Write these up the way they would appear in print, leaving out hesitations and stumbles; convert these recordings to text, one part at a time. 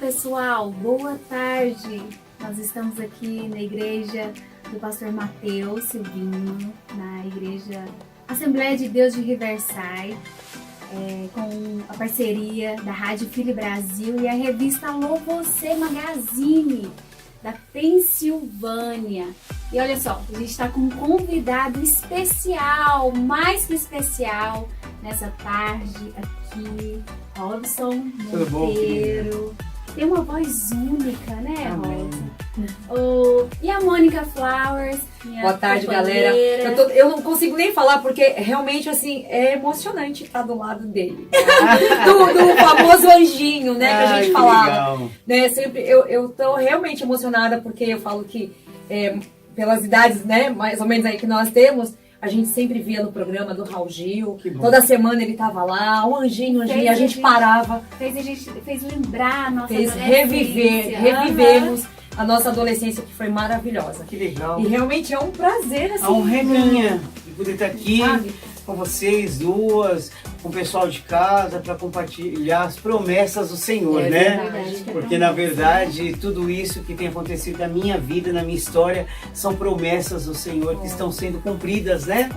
pessoal, boa tarde. Nós estamos aqui na igreja do pastor Mateus Silvinho, na igreja Assembleia de Deus de Riverside, com a parceria da Rádio Filho Brasil e a revista Alô Você Magazine, da Pensilvânia. E olha só, a gente está com um convidado especial, mais que especial, nessa tarde aqui, Robson Monteiro. Tem uma voz única, né, Robson? E a Mônica Flowers. Boa tarde, galera. Eu não consigo nem falar porque realmente assim é emocionante estar do lado dele. do famoso anjinho, né, que a gente falava. Né, sempre eu tô realmente emocionada porque eu falo que pelas idades, né, mais ou menos aí que nós temos, a gente sempre via no programa do Raul Gil. Toda semana ele tava lá, o anjinho, e a gente parava. Fez lembrar a nossa fez adolescência. Revivemos a nossa adolescência, que foi maravilhosa. Que legal. E realmente é um prazer, assim. É um reminha de poder estar aqui, sabe, com vocês duas, com o pessoal de casa, para compartilhar as promessas do Senhor, né? Verdade. Porque na verdade tudo isso que tem acontecido na minha vida, na minha história, são promessas do Senhor que estão sendo cumpridas, né?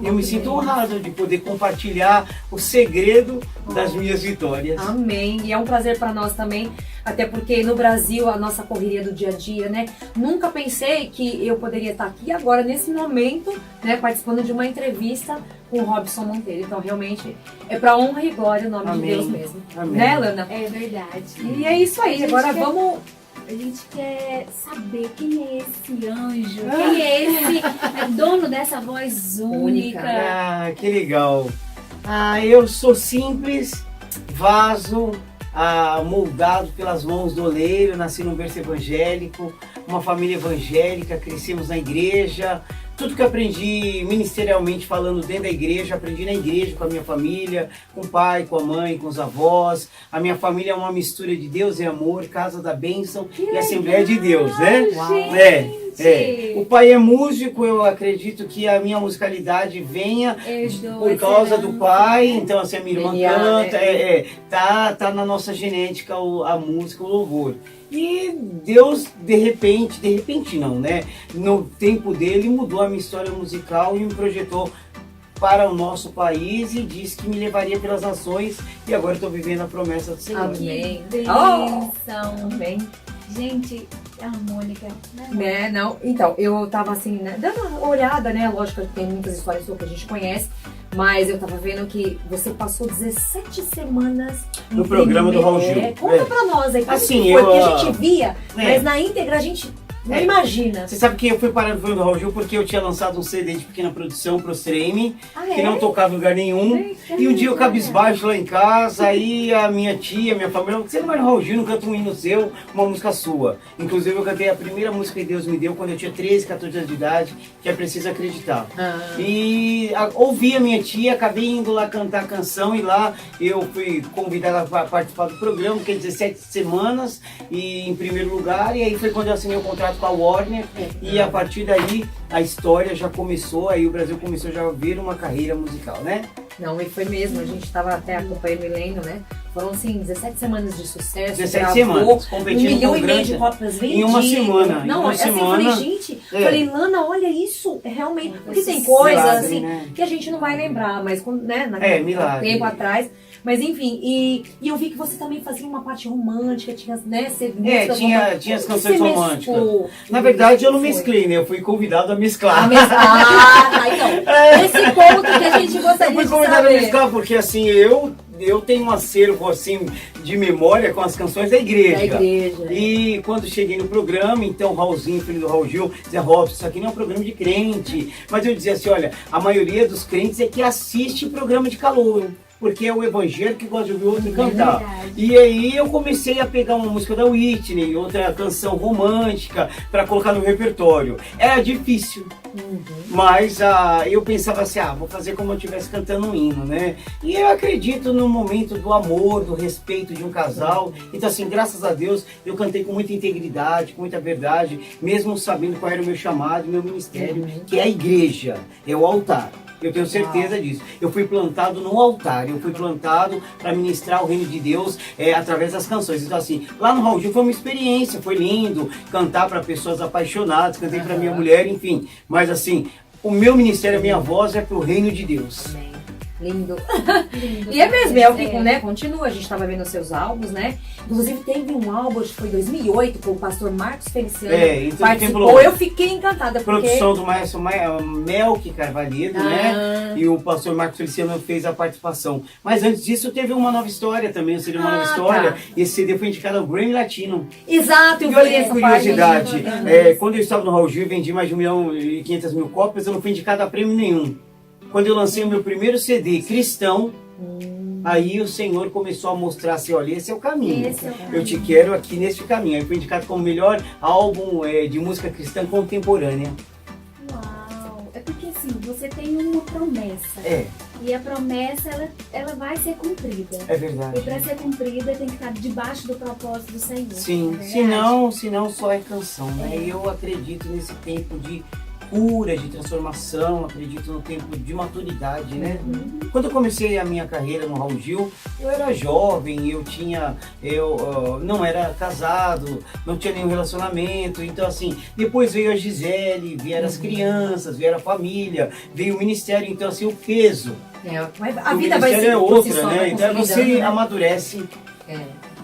Eu me sinto honrado de poder compartilhar o segredo das minhas vitórias. Amém. E é um prazer para nós também, até porque no Brasil, a nossa correria do dia a dia, né? Nunca pensei que eu poderia estar aqui agora, nesse momento, né? Participando de uma entrevista com o Robson Monteiro. Então, realmente, é para honra e glória o nome de Deus mesmo. Amém. Né, Lana? É verdade. E é isso aí. Agora vamos... A gente quer saber quem é esse anjo, quem é esse dono dessa voz única. Ah, que legal. Eu sou simples, vaso, moldado pelas mãos do oleiro, nasci num berço evangélico, uma família evangélica, crescemos na igreja. Tudo que eu aprendi ministerialmente falando dentro da igreja, aprendi na igreja com a minha família, com o pai, com a mãe, com os avós. A minha família é uma mistura de Deus e amor, casa da bênção e Assembleia de Deus, né? O pai é músico, eu acredito que a minha musicalidade venha por causa do pai, então assim, a minha irmã canta, tá na nossa genética a música, o louvor. E Deus, de repente não, né? No tempo dele mudou a minha história musical e me projetou para o nosso país e disse que me levaria pelas nações e agora estou vivendo a promessa do Senhor. Amém. Amém. Gente, a Mônica, né? Não, então, eu tava assim, né, dando uma olhada, né? Lógico que tem muitas histórias que a gente conhece, mas eu tava vendo que você passou 17 semanas no programa do Raul Gil. Conta pra nós aí, como assim, que foi, porque a gente via, mas na íntegra a gente não imagina. Você sabe que eu fui parar no programa do Raul Gil porque eu tinha lançado um CD de pequena produção pro Stream, que não tocava em lugar nenhum. E um dia eu cabisbaixo lá em casa, aí a minha tia, minha família, você não vai no Raul Gil, não canta um hino seu, uma música sua. Inclusive eu cantei a primeira música que Deus me deu quando eu tinha 13, 14 anos de idade, que é Preciso Acreditar. E ouvi a minha tia, acabei indo lá cantar a canção e lá eu fui convidada para participar do programa, que é 17 semanas, e em primeiro lugar, e aí foi quando eu assinei o contrato com a Warner, e a partir daí a história já começou, aí o Brasil começou já a ver uma carreira musical, né? Não, e foi mesmo, a gente estava até acompanhando e lendo, né? Foram assim, 17 semanas de sucesso. 17 semanas, competindo 1,5 milhão grande, de cópias vendidas. em uma semana. Não, uma assim, semana, eu falei, gente, falei, Lana, olha isso, realmente. Porque tem coisas milagre, assim, né? que a gente não vai lembrar, mas né, milagre. tempo atrás. Mas enfim, e eu vi que você também fazia uma parte romântica, tinha, né? Tinha as canções românticas. Na verdade, eu não mesclei, né? Eu fui convidado a mesclar. Então, esse ponto que a gente gostaria de saber. Eu fui convidado a mesclar porque, assim, eu tenho um acervo, assim, de memória com as canções da igreja. E quando cheguei no programa, então, Raulzinho, filho do Raul Gil, dizia, Robson, isso aqui não é um programa de crente. Mas eu dizia assim, olha, a maioria dos crentes é que assiste programa de calouro. Porque é o evangelho que gosta de ouvir outro cantar. E aí eu comecei a pegar uma música da Whitney, outra canção romântica, para colocar no repertório. Era difícil, mas eu pensava assim, vou fazer como eu estivesse cantando um hino, né? E eu acredito no momento do amor, do respeito de um casal. Então assim, graças a Deus, eu cantei com muita integridade, com muita verdade, mesmo sabendo qual era o meu chamado, meu ministério, que é a igreja, é o altar. Eu tenho certeza disso. Eu fui plantado no altar, eu fui plantado para ministrar o reino de Deus através das canções. Então assim, lá no Raul Gil foi uma experiência, foi lindo cantar para pessoas apaixonadas, cantei para minha mulher, enfim. Mas assim, o meu ministério, a minha voz é para o reino de Deus. Amém. Lindo. E é mesmo, é o que, né, continua, a gente estava vendo os seus álbuns, né? Inclusive teve um álbum, acho que foi em 2008, com o pastor Marcos Feliciano, então participou, eu fiquei encantada. Produção do maestro Melk Carvalhedo, né? E o pastor Marcos Feliciano fez a participação. Mas antes disso teve uma nova história também, um CD Uma Nova História. Tá. Esse CD foi indicado ao Grammy Latino. Exato, eu vi essa curiosidade. Quando eu estava no Raul Gil, vendi mais de 1.500.000 cópias, eu não fui indicado a prêmio nenhum. Quando eu lancei o meu primeiro CD cristão, aí o Senhor começou a mostrar assim, olha, esse é o caminho. Eu te quero aqui nesse caminho. Aí foi indicado como melhor álbum de música cristã contemporânea. Uau! É porque assim, você tem uma promessa. E a promessa, ela vai ser cumprida. É verdade. E para ser cumprida, tem que estar debaixo do propósito do Senhor. Sim, senão só é canção, né? Eu acredito nesse tempo de cura, de transformação, acredito no tempo de maturidade, né? Quando eu comecei a minha carreira no Raul Gil, eu era jovem, eu não era casado, não tinha nenhum relacionamento, então assim, depois veio a Gisele, vieram as crianças, veio a família, veio o ministério, então assim, o peso. Mas a vida vai ser é outra, né? Então você amadurece.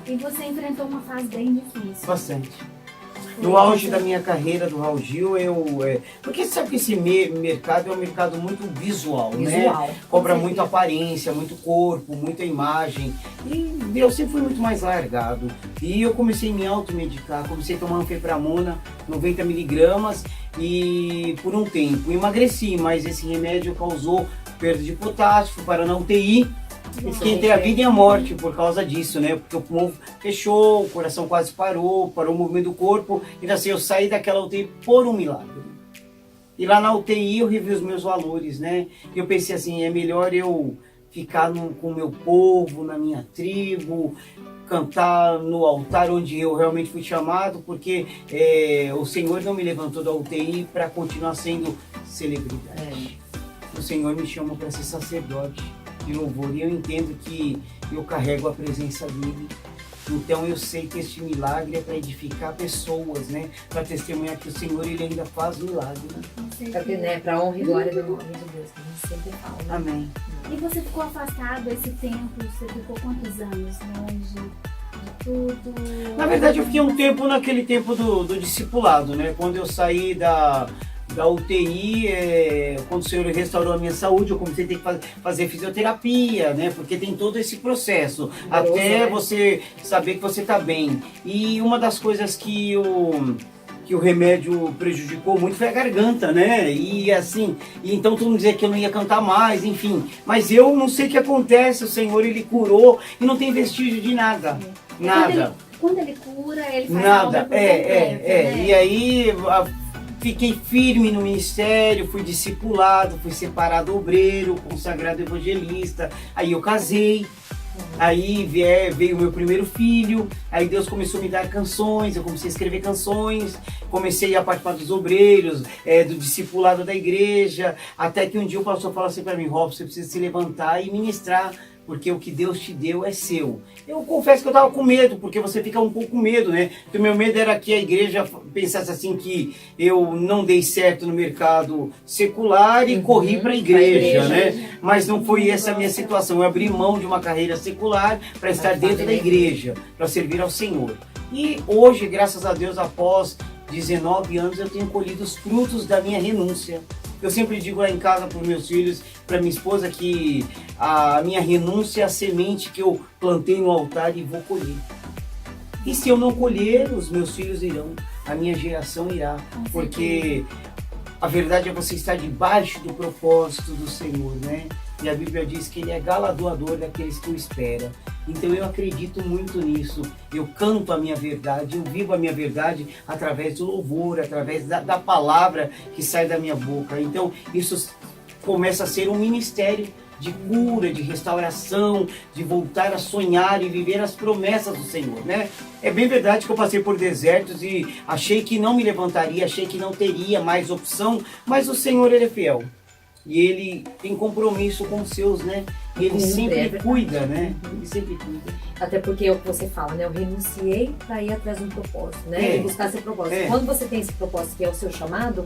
E você enfrentou uma fase bem difícil. Bastante. No auge da minha carreira do Raul Gil, porque você sabe que esse mercado é um mercado muito visual, né? Cobra muito aparência, muito corpo, muita imagem. E eu sempre fui muito mais largado. E eu comecei a me automedicar, comecei a tomar anfepramona, 90 miligramas, e por um tempo emagreci, mas esse remédio causou perda de potássio, fui parar na UTI. Fiquei entre a vida e a morte por causa disso, né? Porque o pulmão fechou, o coração quase parou o movimento do corpo. E assim, eu saí daquela UTI por um milagre. E lá na UTI eu revi os meus valores, né? E eu pensei assim, é melhor eu ficar com o meu povo, na minha tribo, cantar no altar onde eu realmente fui chamado, porque o Senhor não me levantou da UTI para continuar sendo celebridade. O Senhor me chamou para ser sacerdote de louvor, e eu entendo que eu carrego a presença dele. Então eu sei que este milagre é para edificar pessoas, né? Para testemunhar que o Senhor ele ainda faz milagre, né? Para honra e glória do nome de Deus, que a gente sempre fala. Né? Amém. E você ficou afastado esse tempo? Você ficou quantos anos longe de tudo? Na verdade eu fiquei um tempo naquele tempo do discipulado, né? Quando eu saí da UTI, quando o Senhor restaurou a minha saúde, eu comecei a ter que fazer fisioterapia, né? Porque tem todo esse processo, até você saber que você está bem. E uma das coisas que o remédio prejudicou muito foi a garganta, né? E assim, então todo mundo dizia que eu não ia cantar mais, enfim. Mas eu não sei o que acontece, o Senhor ele curou e não tem vestígio de nada. Nada. Quando ele cura, ele faz nada. algo né? E aí fiquei firme no ministério, fui discipulado, fui separado obreiro, consagrado evangelista, aí eu casei, aí veio o meu primeiro filho, aí Deus começou a me dar canções, eu comecei a escrever canções, comecei a participar dos obreiros, do discipulado da igreja, até que um dia o pastor falou assim para mim, Robson, você precisa se levantar e ministrar, porque o que Deus te deu é seu. Eu confesso que eu estava com medo, porque você fica um pouco com medo, né? Porque o meu medo era que a igreja pensasse assim que eu não dei certo no mercado secular e corri para a igreja, né? Mas não foi essa a minha situação. Eu abri mão de uma carreira secular para estar dentro da igreja, para servir ao Senhor. E hoje, graças a Deus, após 19 anos, eu tenho colhido os frutos da minha renúncia. Eu sempre digo lá em casa para os meus filhos, para minha esposa, que a minha renúncia é a semente que eu plantei no altar e vou colher. E se eu não colher, os meus filhos irão, a minha geração irá. Porque a verdade é você estar debaixo do propósito do Senhor, né? E a Bíblia diz que Ele é galardoador daqueles que o esperam. Então eu acredito muito nisso. Eu canto a minha verdade, eu vivo a minha verdade através do louvor, através da palavra que sai da minha boca. Então isso começa a ser um ministério de cura, de restauração, de voltar a sonhar e viver as promessas do Senhor, né? É bem verdade que eu passei por desertos e achei que não me levantaria, achei que não teria mais opção, mas o Senhor, Ele é fiel. e ele tem compromisso com os seus, né? E ele sempre cuida, né? Ele sempre cuida. Até porque é o que você fala, né? Eu renunciei para ir atrás de um propósito, né? E buscar esse propósito. Quando você tem esse propósito, que é o seu chamado,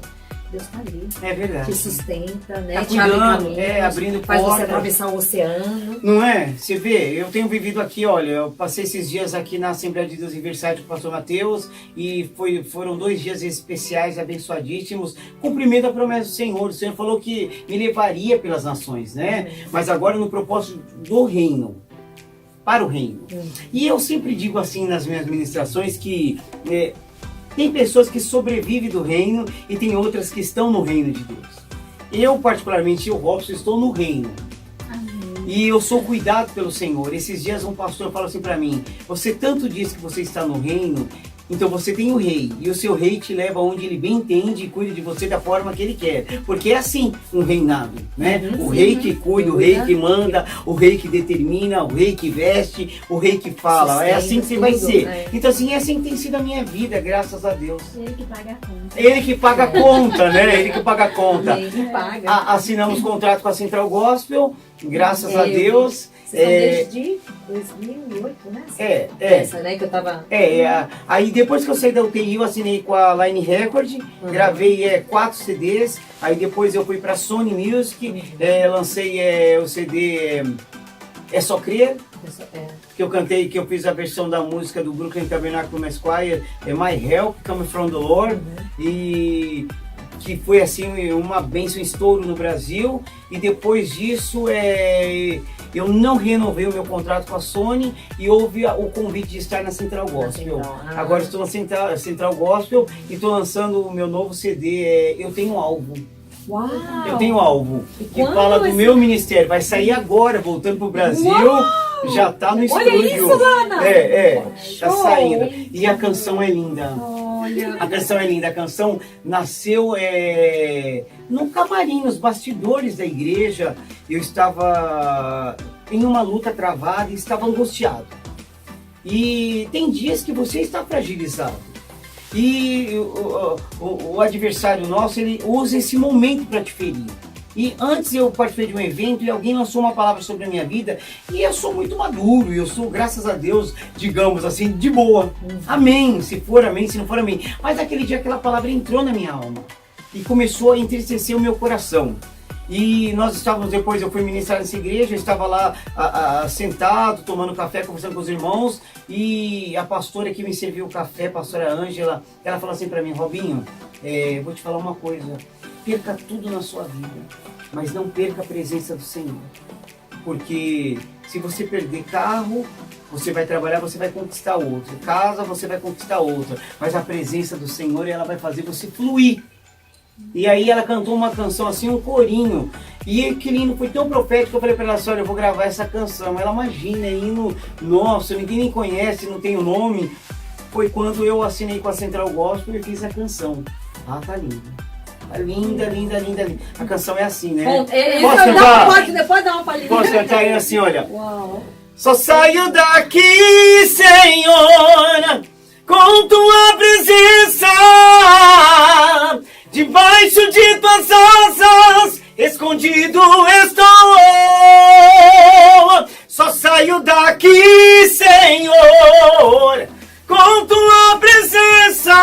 Deus tá ali. É verdade. Te sustenta, né? Tá te abre caminhos, abrindo faz portas. você atravessar o oceano. Não é? Você vê, eu tenho vivido aqui, olha, eu passei esses dias aqui na Assembleia de Deus Universal com o pastor Mateus e foram 2 dias especiais, abençoadíssimos, cumprimento da promessa do Senhor. O Senhor falou que me levaria pelas nações, né? Mas agora no propósito do reino. Para o reino. E eu sempre digo assim nas minhas ministrações que tem pessoas que sobrevivem do reino e tem outras que estão no reino de Deus. Eu, particularmente, Robson, estou no reino. Amém. E eu sou cuidado pelo Senhor. Esses dias um pastor falou assim para mim: você tanto diz que você está no reino, então você tem o rei, e o seu rei te leva onde ele bem entende e cuida de você da forma que ele quer. Porque é assim um reinado, né? O rei que cuida, o rei que manda, o rei que determina, o rei que veste, o rei que fala. É assim que você vai ser. Então assim, é assim que tem sido a minha vida, graças a Deus. Ele que paga a conta. Ele que paga a conta, né? Ele que paga a conta. Ele que paga. Assinamos contrato com a Central Gospel, graças a Deus. Vocês estão desde 2008, né? Essa, né? Que eu tava... Aí depois que eu saí da UTI, eu assinei com a Line Record, gravei 4 CDs, aí depois eu fui pra Sony Music, lancei o CD É Só Crer, que eu cantei, que eu fiz a versão da música do Brooklyn Tabernacle Mass Choir, My Help, Come From The Lord, e que foi assim uma bênção, estouro no Brasil. E depois disso eu não renovei o meu contrato com a Sony e houve o convite de estar na Central Gospel. Agora estou na Central Gospel e estou lançando o meu novo CD, Eu Tenho Alvo. Uau. Eu tenho alvo que fala do meu ministério, vai sair agora, voltando pro Brasil. Uau. Já tá no estúdio. Olha isso, Lana! Tá saindo. E a canção é linda. Olha. A canção é linda. A canção nasceu no camarim, nos bastidores da igreja. Eu estava em uma luta travada e estava angustiado. E tem dias que você está fragilizado. E o adversário nosso, ele usa esse momento para te ferir. E antes eu participei de um evento e alguém lançou uma palavra sobre a minha vida e eu sou muito maduro, eu sou, graças a Deus, digamos assim, de boa. Amém, se for amém, se não for amém. Mas aquele dia aquela palavra entrou na minha alma e começou a entristecer o meu coração. E nós estávamos, depois eu fui ministrar nessa igreja, eu estava lá sentado, tomando café, conversando com os irmãos, e a pastora que me serviu o café, a pastora Ângela, ela falou assim para mim: Robinho, vou te falar uma coisa, perca tudo na sua vida, mas não perca a presença do Senhor. Porque se você perder carro, você vai trabalhar, você vai conquistar outro. Casa, você vai conquistar outra. Mas a presença do Senhor, ela vai fazer você fluir. E aí ela cantou uma canção assim, um corinho. E aquele hino foi tão profético que eu falei para ela assim: olha, eu vou gravar essa canção. Ela imagina, hino nosso, ninguém nem conhece, não tem o nome. Foi quando eu assinei com a Central Gospel e fiz a canção. Ah, tá linda. Tá linda, linda, linda, linda. A canção é assim, né? Posso cantar? Depois dá uma palhinha. Posso cantar assim, olha. Uau. Só saio daqui, Senhor, com tua presença. Debaixo de tuas asas, escondido estou. Só saio daqui, Senhor, com tua presença.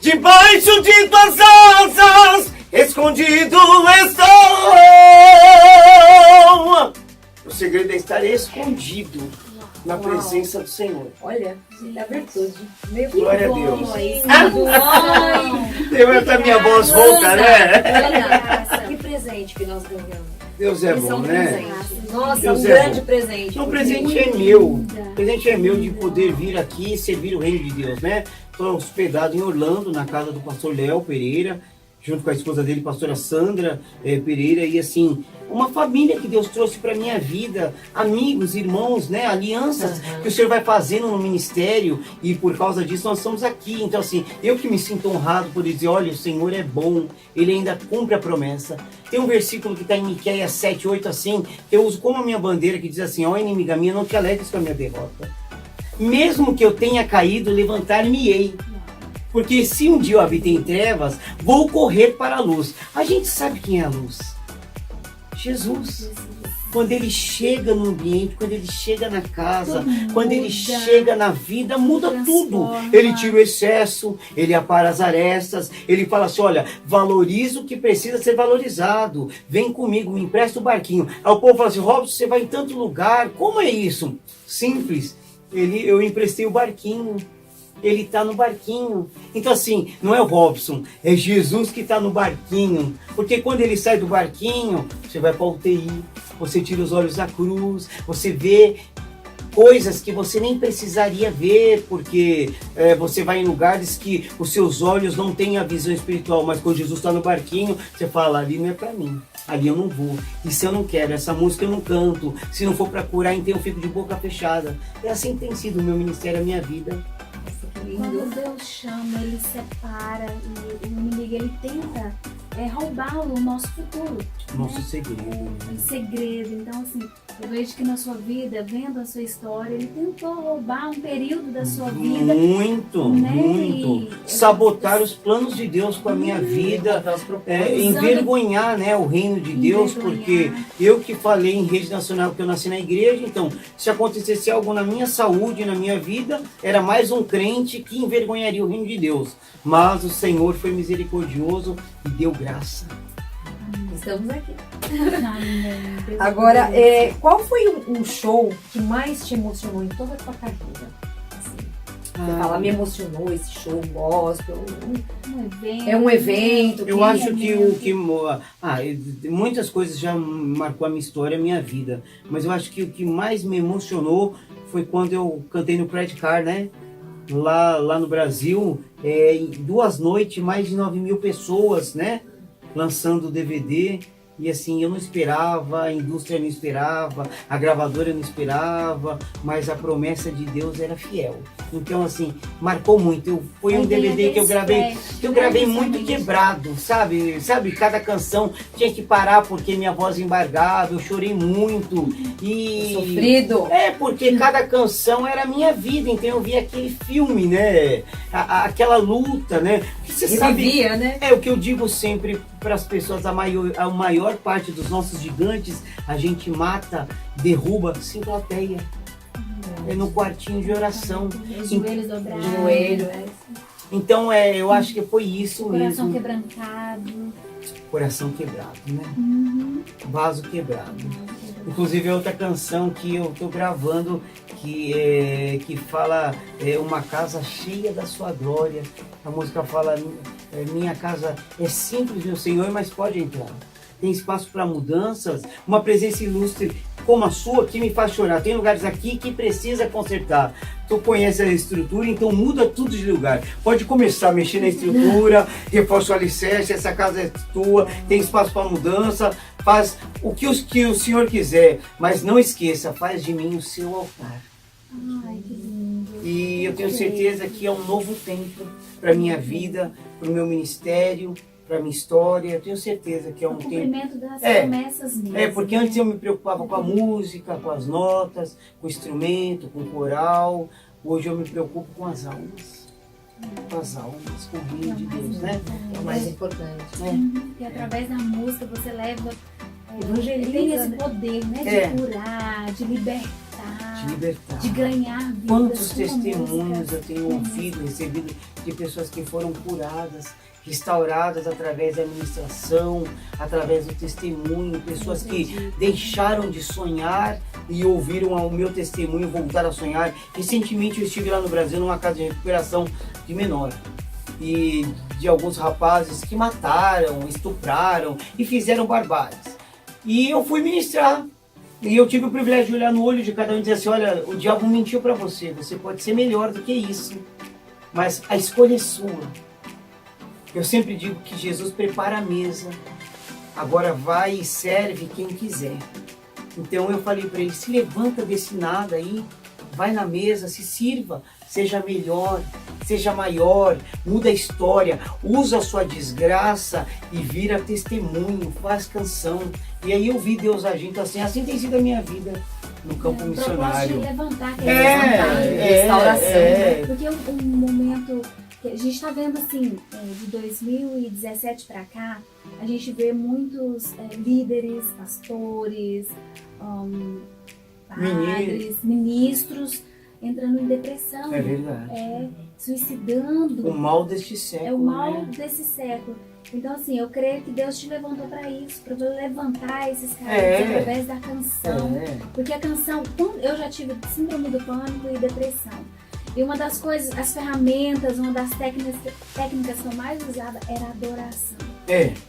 Debaixo de tuas asas, escondido estou. O segredo é estar escondido na presença do Senhor. Olha, da virtude. Glória a Deus. Levanta a minha voz rouca, né? Olha, que presente que nós ganhamos. Deus é bom, né? Nossa, Deus um é grande bom. presente. Então, o presente é meu. O presente é meu de poder vir aqui e servir o reino de Deus, né? Estou hospedado em Orlando, na casa do pastor Léo Pereira, junto com a esposa dele, pastora Sandra Pereira, e assim, uma família que Deus trouxe para minha vida, amigos, irmãos, né, alianças que o Senhor vai fazendo no ministério, e por causa disso nós estamos aqui. Então assim, eu que me sinto honrado por dizer: olha, o Senhor é bom, Ele ainda cumpre a promessa. Tem um versículo que está em Miqueias 7:8 assim, que eu uso como a minha bandeira, que diz assim: ó inimiga minha, não te alegres com a minha derrota. Mesmo que eu tenha caído, levantar-me-ei. Porque se um dia eu habitei em trevas, vou correr para a luz. A gente sabe quem é a luz. Jesus. Quando ele chega no ambiente, quando ele chega na casa, quando ele chega na vida, muda tudo. Ele tira o excesso, ele apara as arestas, ele fala assim, olha, valoriza o que precisa ser valorizado. Vem comigo, me empresta o barquinho. Aí o povo fala assim, Robson, você vai em tanto lugar, como é isso? Simples, eu emprestei o barquinho. Ele está no barquinho. Então assim, não é o Robson, é Jesus que está no barquinho. Porque quando ele sai do barquinho, você vai para a UTI, você tira os olhos da cruz, você vê coisas que você nem precisaria ver, porque você vai em lugares que os seus olhos não têm a visão espiritual, mas quando Jesus está no barquinho, você fala, ali não é para mim, ali eu não vou, isso eu não quero, essa música eu não canto, se não for para curar, então eu fico de boca fechada. É assim que tem sido o meu ministério, a minha vida. Quando Deus chama, Ele separa e o inimigo ele tenta roubar o nosso futuro. Nosso segredo. O segredo. Então, assim, eu vejo que na sua vida, vendo a sua história, ele tentou roubar um período da sua vida. Muito, né? muito. Sabotar os planos de Deus com a minha vida, envergonhar, né, o reino de Deus, porque eu que falei em rede nacional que eu nasci na igreja, então, se acontecesse algo na minha saúde, na minha vida, era mais um crente que envergonharia o reino de Deus. Mas o Senhor foi misericordioso e deu graça. Estamos aqui. Agora, qual foi um show que mais te emocionou em toda a tua carreira? Assim, você fala, me emocionou esse show gospel. É um evento. Eu acho que muitas coisas já marcou a minha história, a minha vida. Mas eu acho que o que mais me emocionou foi quando eu cantei no Credit Card, né? Lá no Brasil, em 2 noites, mais de 9.000 pessoas, né? Lançando o DVD. E assim, eu não esperava, a indústria não esperava, a gravadora não esperava, mas a promessa de Deus era fiel. Então assim, marcou muito. Foi um DVD que eu gravei muito quebrado, sabe? Cada canção tinha que parar porque minha voz embargava, eu chorei muito. E sofrido. Porque cada canção era a minha vida, então eu via aquele filme, né? Aquela luta, né? Você sabe, né? É o que eu digo sempre para as pessoas, a maior parte dos nossos gigantes, a gente mata, derruba sem plateia. É no quartinho de oração. Joelhos dobrados. Então, eu acho que foi isso Coração mesmo. quebrantado. Coração quebrado, né? Vaso quebrado. Inclusive, é outra canção que eu tô gravando que fala uma casa cheia da sua glória. A música fala, minha casa é simples, meu Senhor, mas pode entrar. Tem espaço para mudanças, uma presença ilustre como a sua que me faz chorar. Tem lugares aqui que precisa consertar. Tu conhece a estrutura, então muda tudo de lugar. Pode começar a mexer na estrutura, reforça o alicerce, essa casa é tua, tem espaço para mudança, faz o que o Senhor quiser, mas não esqueça, faz de mim o seu altar. Ai, que lindo. E eu tenho certeza que é um novo tempo para minha vida, para o meu ministério, para minha história. Eu tenho certeza que é um tempo. O cumprimento das promessas mesmo. Porque antes eu me preocupava com a música, com as notas, com o instrumento, com o coral. Hoje eu me preocupo com as almas. Com as almas, com o reino de Deus, né? É o mais importante. Que através da música você leva. Evangeliza, tem esse poder, né? De curar, de libertar. De ganhar vida. Quantos testemunhos eu tenho ouvido, recebido de pessoas que foram curadas, restauradas através da administração, através do testemunho, pessoas que deixaram de sonhar e ouviram o meu testemunho, voltaram a sonhar. Recentemente eu estive lá no Brasil numa casa de recuperação de menor e de alguns rapazes que mataram, estupraram e fizeram barbáries. E eu fui ministrar. E eu tive o privilégio de olhar no olho de cada um e dizer assim, olha, o diabo mentiu para você, você pode ser melhor do que isso, mas a escolha é sua. Eu sempre digo que Jesus prepara a mesa, agora vai e serve quem quiser. Então eu falei para ele, se levanta desse nada aí, vai na mesa, se sirva, seja melhor, seja maior, muda a história, usa a sua desgraça e vira testemunho, faz canção. E aí eu vi Deus agindo assim tem sido a minha vida no campo missionário. De levantar, restauração. Porque um momento a gente está vendo assim, de 2017 para cá, a gente vê muitos líderes, pastores, padres, ministros entrando em depressão. É verdade. Suicidando. O mal deste século. É o mal desse século. Então, assim, eu creio que Deus te levantou para isso, para levantar esses caras através da canção. Porque a canção, eu já tive síndrome do pânico e depressão. E uma das coisas, as ferramentas, uma das técnicas que eu mais usava era a adoração.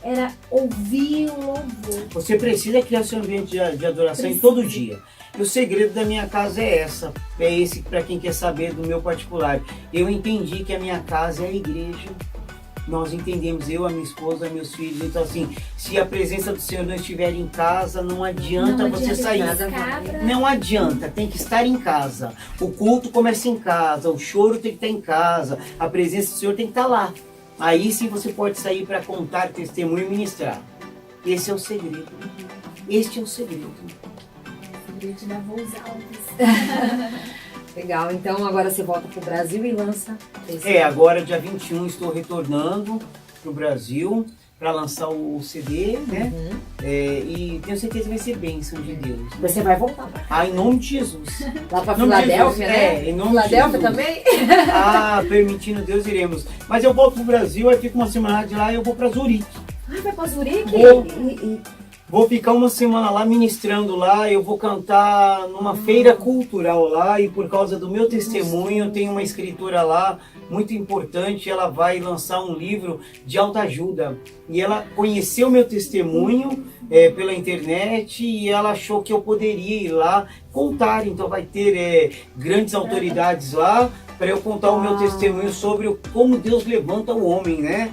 Era ouvir o louvor. Você precisa criar seu ambiente de adoração em todo dia. E o segredo da minha casa é esse para quem quer saber do meu particular. Eu entendi que a minha casa é a igreja. Nós entendemos, eu, a minha esposa, meus filhos. Então, assim, se a presença do Senhor não estiver em casa, não adianta você sair. Não adianta, tem que estar em casa. O culto começa em casa, o choro tem que estar em casa, a presença do Senhor tem que estar lá. Aí sim você pode sair para contar testemunho e ministrar. Esse é o segredo. Este é o segredo. O segredo da voz altos. Legal, então agora você volta pro Brasil e lança agora dia 21 estou retornando pro Brasil para lançar o CD, né? E tenho certeza que vai ser bênção de Deus. Você vai voltar pra cá? Em nome de Jesus. Lá pra Filadélfia, né? Em nome Filadélfia de Jesus. também? Permitindo Deus, iremos. Mas eu volto pro Brasil, aí fico uma semana de lá e eu vou para Zurique. Vai pra Zurique? Vou ficar uma semana lá ministrando lá, eu vou cantar numa feira cultural lá e por causa do meu testemunho, eu tenho uma escritora lá muito importante, ela vai lançar um livro de autoajuda. E ela conheceu meu testemunho pela internet e ela achou que eu poderia ir lá contar. Então vai ter grandes autoridades lá para eu contar o meu testemunho sobre como Deus levanta o homem, né?